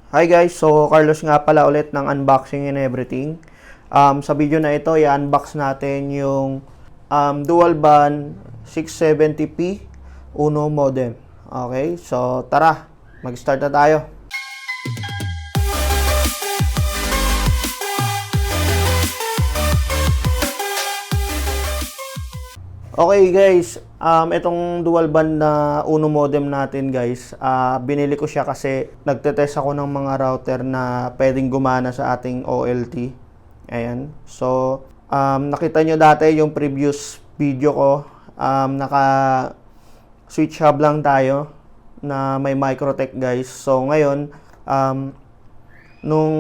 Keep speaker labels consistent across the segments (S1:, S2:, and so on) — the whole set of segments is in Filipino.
S1: Hi guys, so Carlos nga pala ulit ng unboxing and everything. Sa video na ito, i-unbox natin yung dual band 670p Uno modem. Okay, so tara, mag-start na tayo. Okay guys, itong dual band na Uno modem natin guys, binili ko siya kasi nagtetest ako ng mga router na pwedeng gumana sa ating OLT. Ayan. So, nakita nyo dati yung previous video ko, naka switch hub lang tayo na may Microtech guys. So, ngayon, nung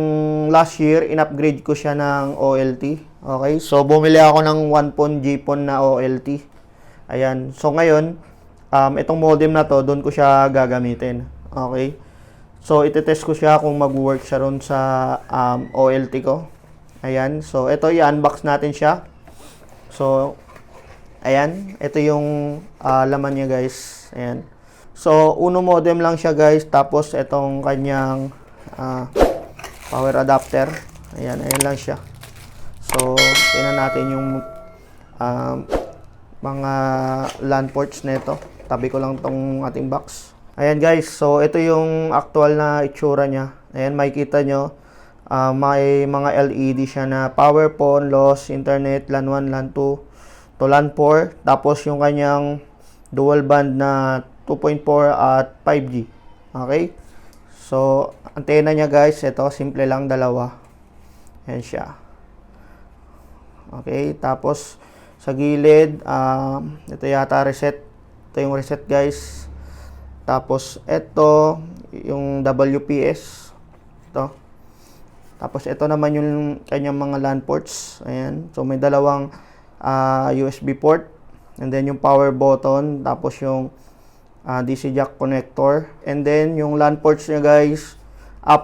S1: last year, in-upgrade ko siya ng OLT. Okay, so bumili ako ng 1 GPON na OLT. Ayan, so ngayon, itong modem na to, doon ko siya gagamitin. Okay, so itetest ko siya kung mag-work siya ron sa OLT ko. Ayan, so ito, i-unbox natin siya. So, ayan, ito yung laman niya guys. Ayan, so Uno modem lang siya guys, tapos itong kanyang power adapter. Ayan, ayan lang siya. So, tingnan natin yung mga LAN ports nito. Tabi ko lang tong ating box. Ayan guys, so ito yung actual na itsura niya. Ayan, makikita nyo, may mga LED siya na power pawn, loss, internet, LAN 1, LAN 2, to LAN 4. Tapos yung kanyang dual band na 2.4 at 5G. Okay? So, antena niya guys, ito, simple lang, dalawa. Ayan siya. Okay, tapos sa gilid, ito yata reset. Ito yung reset guys. Tapos ito, yung WPS. Ito. Tapos ito naman yung kanyang mga LAN ports. Ayan. So may dalawang USB port. And then yung power button. Tapos yung DC jack connector. And then yung LAN ports niya guys, 4.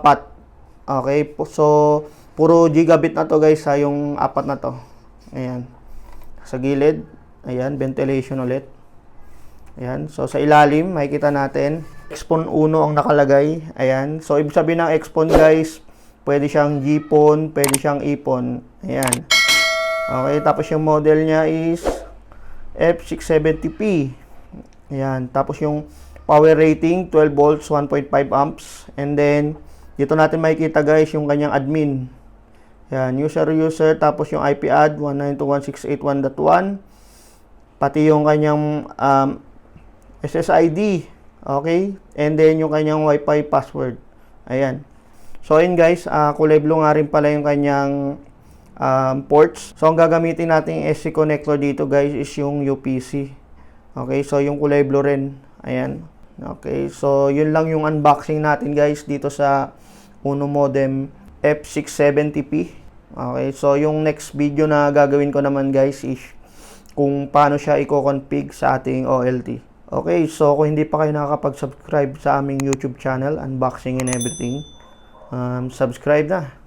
S1: Okay, so puro gigabit na to guys ha, yung 4 na to. Ayan. Sa gilid, ayan, ventilation ulit. Ayan. So sa ilalim, makikita natin, Xpon Uno ang nakalagay. Ayan. So ibig sabihin ng Xpon guys, pwede siyang GPON, pwede siyang EPON. Ayan. Okay, tapos yung model niya is F670p. Ayan. Tapos yung power rating, 12 volts, 1.5 amps. And then, dito natin makikita guys, yung kanyang admin. Yan, user, tapos yung IP ad 192.168.1.1, pati yung kanyang SSID, okay? And then yung kanyang Wi-Fi password. Ayan. So ayun guys, kulay blue nga rin pala yung kanyang ports. So ang gagamitin nating SC connector dito guys is yung UPC. Okay, so yung kulay blue rin. Ayan. Okay, so yun lang yung unboxing natin guys dito sa Uno modem F670p. Okay, so yung next video na gagawin ko naman guys is kung paano siya i-config sa ating OLT. Okay, so kung hindi pa kayo nakakapag-subscribe sa aming YouTube channel, unboxing and everything, subscribe na.